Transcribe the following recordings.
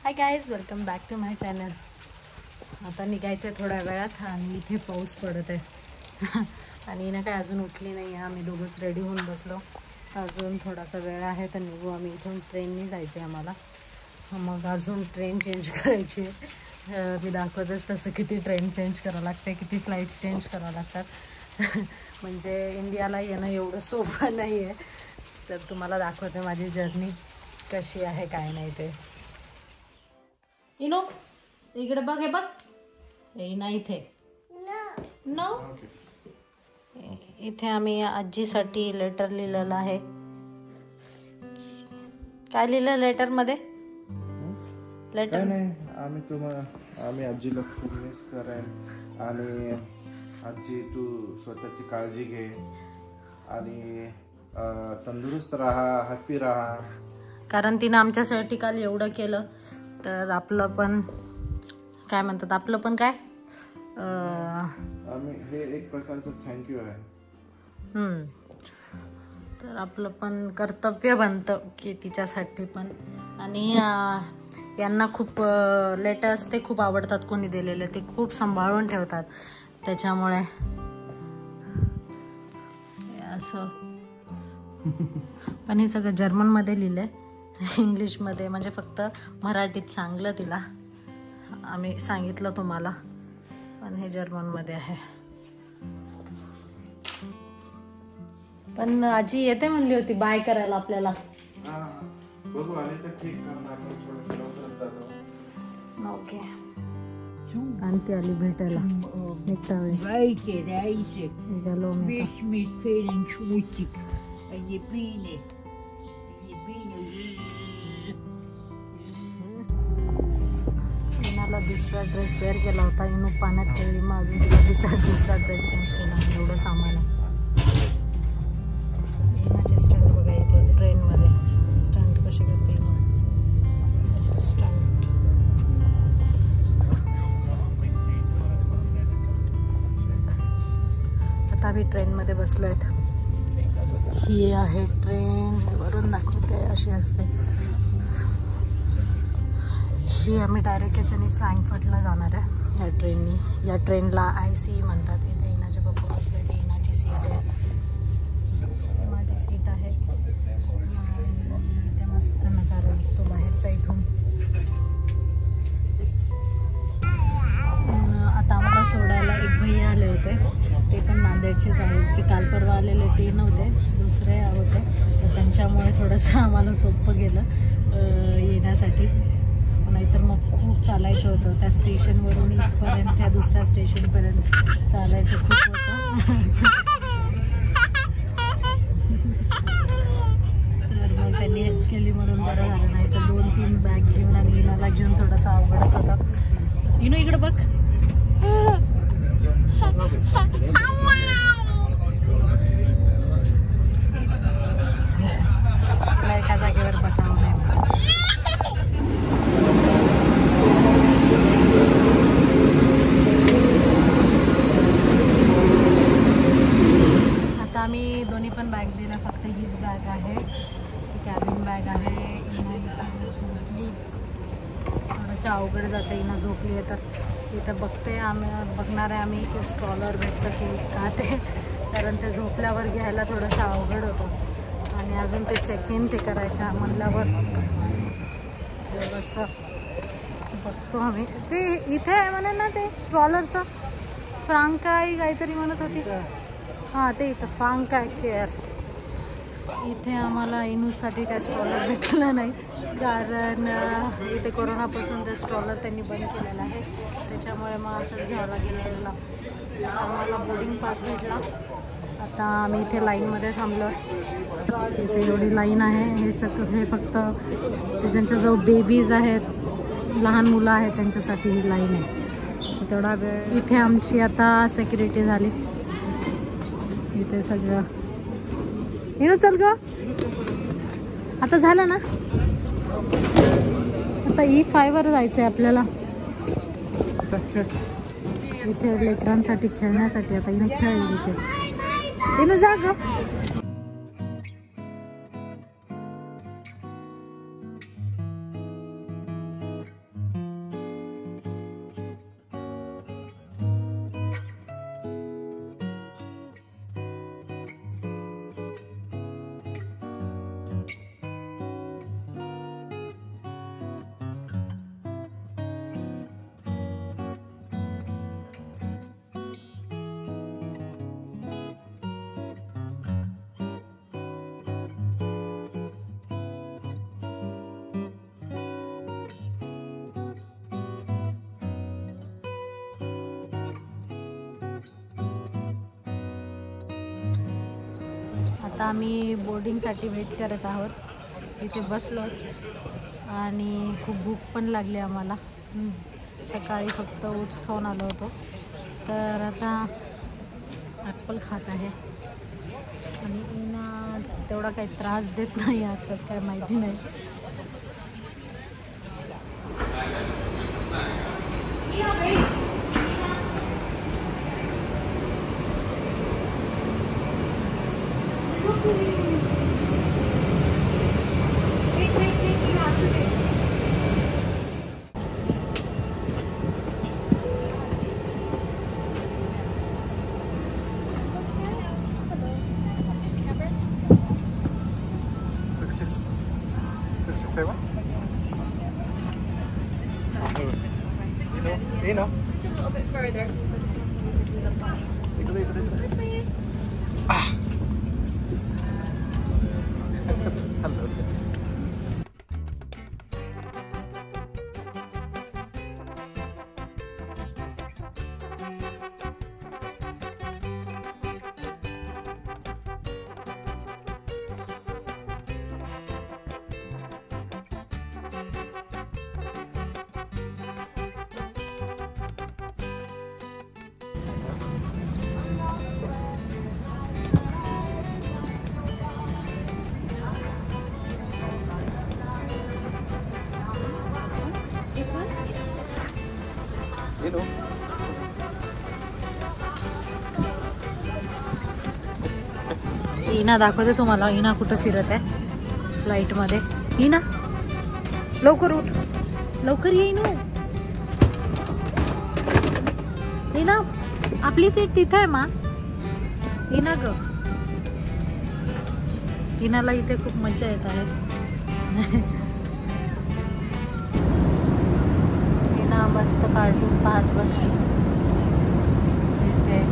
High guys, welcome back to my channel. आता निघायचं आहे थोड्या वेळात आणि इथे पाऊस पडत आहे आणि ना काय अजून उठली नाही आहे. आम्ही दोघंच रेडी होऊन बसलो. अजून थोडासा वेळ आहे तर निघू आम्ही. इथून ट्रेनने जायचं आहे आम्हाला. मग अजून ट्रेन चेंज करायची आहे. मी दाखवतच तसं किती ट्रेन चेंज करावं लागते, किती फ्लाईट्स चेंज करावं लागतात. म्हणजे इंडियाला येणं एवढं सोपं नाही आहे. तर तुम्हाला दाखवते माझी जर्नी कशी आहे काय नाही ते. इनो इकडे बघ, हे बघ, हे ना इथे नो. इथे आम्ही आजीसाठी लेटर लिहिलेलं आहे. काय लिहिलं लेटर मध्ये? लेटर नाही, आम्ही आजीला खूप मिस करेन आणि आजी तू स्वतःची काळजी घे आणि तंदुरुस्त राहा, हॅपी राहा. कारण तिनं आमच्यासाठी काल एवढं केलं तर आपलं पण काय म्हणतात, आपलं पण काय आम्ही हे एक प्रकारचं थँक्यू आहे. तर आपलं पण कर्तव्य बनतं की तिच्यासाठी पण. आणि यांना खूप लेटर्स ते खूप आवडतात, कोणी दिलेले ते खूप सांभाळून ठेवतात. त्याच्यामुळे असं. पण हे सगळं जर्मनमध्ये लिहिलं आहे, इंग्लिशमध्ये म्हणजे फक्त मराठीत सांगलं तिला. आम्ही सांगितलं तुम्हाला, पण हे जर्मनमध्ये आहे. पण आजी येते म्हणली होती बाय करायला आपल्याला. बघू आले तर ठीक, कारण आपण थोडंसं लवकरच जातो. ओके. आणती आली भेटायला. इनाला दुसरा ड्रेस वेअर केला होता. इनू पाण्यात खेळली, मग अजून तिला दुसरा ड्रेस चेंज केला. एवढं सामान आहे. इनाचे स्टंट बघा इथे ट्रेनमध्ये. स्टंट कसे करते इना. स्टंट. आता आम्ही ट्रेनमध्ये बसलो आहेत. ही आहे ट्रेन, वरून दाखवते अशी असते. ही आम्ही डायरेक्ट याच्याने फ्रँकफर्टला जाणार आहे या ट्रेननी. या ट्रेनला IC म्हणतात. इथे इनाचे पप्पा बसले, ते इनाची सीट आहे, माझी सीट आहे. इथे मस्त नजारा दिसतो बाहेरचा इथून. आता आम्हाला सोडायला एक भैया आले होते, ते पण नांदेडचेच आहेत. जे काल परवा आलेले ते नव्हते, दुसरे होते. तर त्यांच्यामुळे थोडंसं आम्हाला सोपं गेलं येण्यासाठी. नाहीतर मग खूप चालायचं होतं. त्या स्टेशनवरून इथपर्यंत, त्या दुसऱ्या स्टेशनपर्यंत चालायचं खूप होतं. तर मग त्यांनी हेल्प केली म्हणून बरं झालं. नाही तर 2-3 बॅग घेऊन आणि इनाला घेऊन थोडासा अवघडच होता. इनो इकडे बघ. एका जागेवर बसावं नाही. आता आम्ही दोन्ही पण बॅग दिल्या, फक्त हीच बॅग आहे, ती कॅबिन बॅग आहे. इना झोपली, थोडंसं अवघड जातं. इना झोपली आहे तर इथं बघणार आहे आम्ही की स्ट्रॉलर भेटतं की का ते. कारण ते झोपल्यावर घ्यायला थोडंसं अवघड होतं आणि अजून ते चेक इन ते करायचं म्हणल्यावर थोडंसं बघतो आम्ही. ते इथे आहे म्हणे ना ते स्ट्रॉलरचं, फ्रांकाई काहीतरी म्हणत होती. हां, ते इथं फ्रांकाई केअर. इथे आम्हाला इनूसाठी काय स्ट्रॉलर भेटलं नाही, कारण इथे कोरोनापासून ते स्ट्रॉलर त्यांनी बंद केलेलं आहे. त्याच्यामुळे मग असंच घ्यावं लागेल. आम्हाला बोर्डिंग पास भेटला. आता आम्ही इथे लाईनमध्ये थांबलो. इथे एवढी लाईन आहे. हे फक्त ज्यांच्याजवळ बेबीज आहेत, लहान मुलं आहेत, त्यांच्यासाठी ही लाईन आहे. तेवढा वेळ इथे आमची आता सिक्युरिटी झाली. इथे सगळं. इनो चल ग, आता झालं ना. आता E5 वर जायचं आहे आपल्याला. इथे लेकरांसाठी खेळण्यासाठी आता इथे खेळेल. इथे इनो जा ग. आता आम्ही बोर्डिंगसाठी वेट करत आहोत. इथे बसलो आणि खूप भूक पण लागली आम्हाला. सकाळी फक्त ओट्स खाऊन आलो होतो, तर आता ॲपल खात आहे. आणि इना तेवढा काही त्रास देत नाही आज, कसं काय माहिती नाही. You know. Just a little bit further. This way. Hello. This one? You know. इना दाखवते तुम्हाला. इना कुठं फिरत आहे फ्लाईटमध्ये. इना लवकर उठ, लवकर ये. इना आपली सीट तिथे आहे मा. इना ग, इनाला इथे खूप मजा येत आहे. इना मस्त कार्टून पाहत बसली इथे.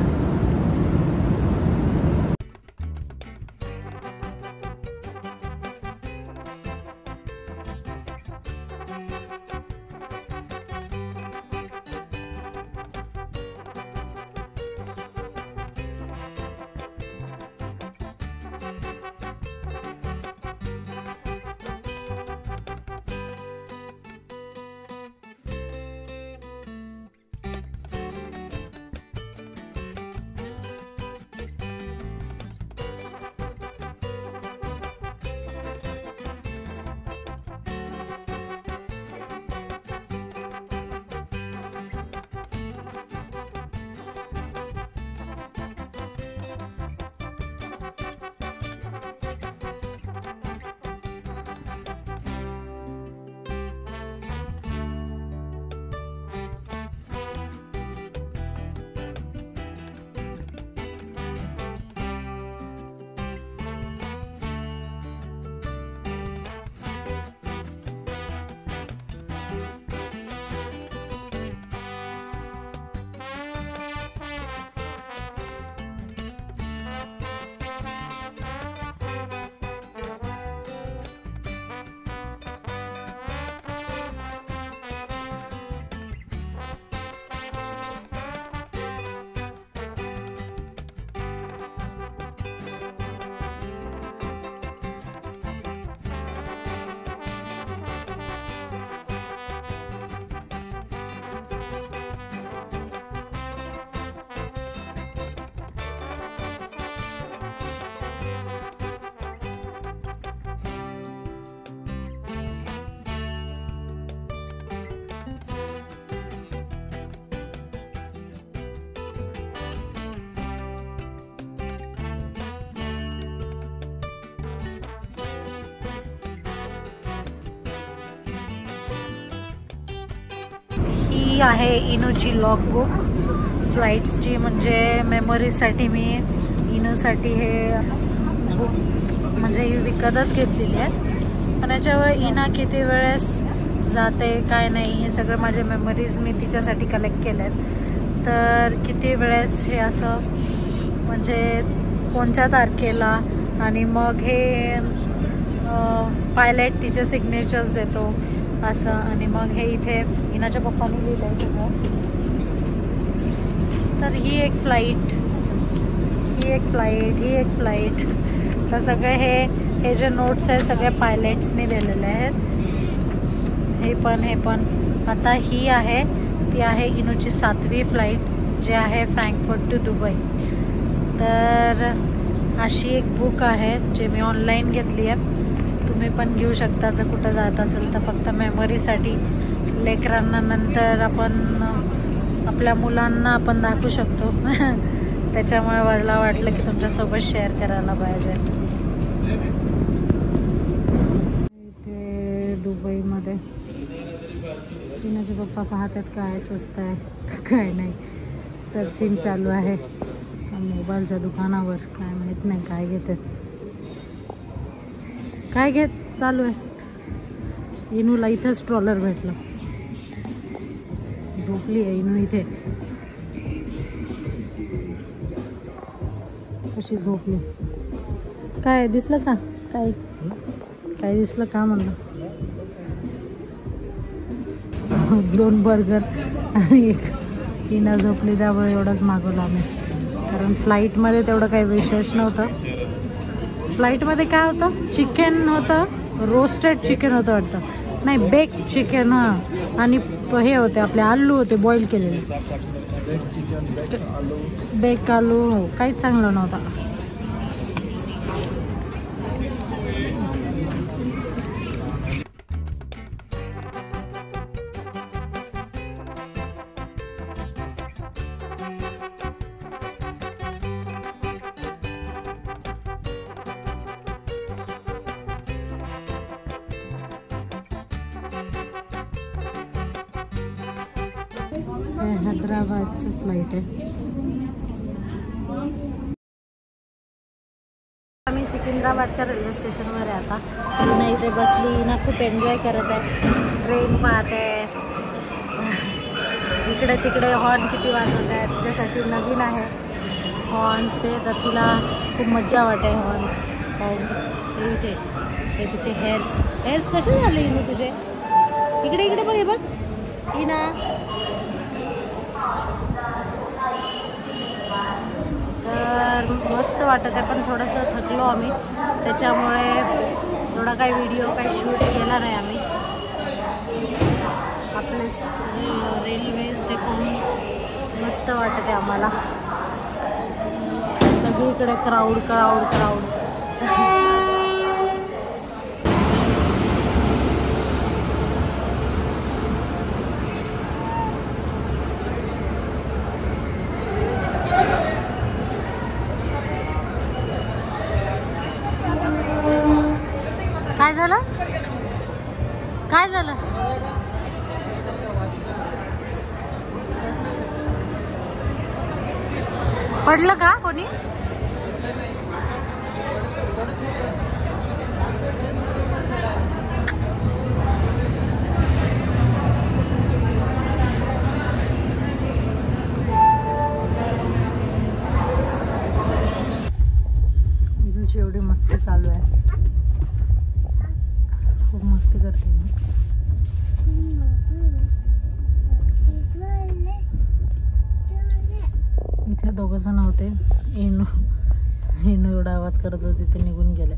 ही आहे इनूची लॉगबुक फ्लाईट्सची. म्हणजे मेमरीजसाठी मी इनूसाठी हे बुक म्हणजे ही विकतच घेतलेली आहे. पण याच्यावर इना किती वेळेस जाते काय नाही हे सगळं माझे मेमरीज मी तिच्यासाठी कलेक्ट केलेत. तर किती वेळेस हे असं म्हणजे कोणत्या तारखेला आणि मग हे पायलट तिचे सिग्नेचर्स देतो असं. आणि मग हे इथे इनाच्या पप्पांनी लिहिलं आहे सगळं. तर ही एक फ्लाईट, ही एक फ्लाईट, ही एक फ्लाईट. तर सगळे हे जे नोट्स आहेत सगळे पायलट्सने दिलेले आहेत. हे पण आता ही आहे ती आहे इनूची 7वी फ्लाईट जी आहे फ्रँकफर्ट टू दुबई. तर अशी एक बुक आहे जे मी ऑनलाईन घेतली आहे. तुम्ही पण घेऊ शकता जर कुठं जात असेल तर, फक्त मेमरीसाठी. लेकरांना नंतर आपण आपल्या मुलांना आपण दाखवू शकतो. त्याच्यामुळे मला वाटलं की तुमच्यासोबत शेअर करायला पाहिजे. इथे दुबईमध्ये तिनाचे पप्पा पाहतात काय स्वस्त आहे काय नाही. सर्चिंग चालू आहे मोबाईलच्या दुकानावर. काय माहीत नाही काय घेतात काय घेत चालू आहे. इनूला इथं स्ट्रॉलर भेटलं. झोपली आहे इनू इथे. कशी झोपली. काय दिसलं का काय काय दिसलं का म्हणलं. 2 बर्गर आणि एक इना झोपली त्यामुळे एवढंच मागवलं आम्ही. कारण फ्लाईटमध्ये तेवढं काही विशेष नव्हतं. फ्लाईटमध्ये काय होतं चिकन होतं, रोस्टेड चिकन होतं वाटतं. नाही बेक चिकन. हां आणि हे होते आपले आलू होते बॉईल केलेले. बेक आलू हो काहीच चांगलं नव्हतं. हैदराबादचं फ्लाईट आहे. आम्ही सिकंदराबादच्या रेल्वे स्टेशनवर आहे आता. हिना इथे बसली. हिना खूप एन्जॉय करत आहे. ट्रेन पाहते. इकडे तिकडे हॉर्न किती वाजवत आहेत. तिच्यासाठी नवीन आहे हॉर्न्स ते. तर तिला खूप मज्जा वाटते हॉर्न्स पाहून. इथे हे तिचे हेअर्स कसे झाले हिनू तुझे. इकडे बघ हे बघ हिना. तर मस्त वाटत आहे पण थोडंसं थकलो आम्ही. त्याच्यामुळे थोडा काही व्हिडिओ काही शूट केला नाही आम्ही. आपले रेल्वेज ते पाहून मस्त वाटत आहे आम्हाला. सगळीकडे क्राऊड. काय झालं पडलं का कोणी. इथूची एवढी मस्ती चालू आहे. खूप मस्ती करते मी. इथे 2 जण होते. इनू एवढा आवाज करत होते ते निघून गेले.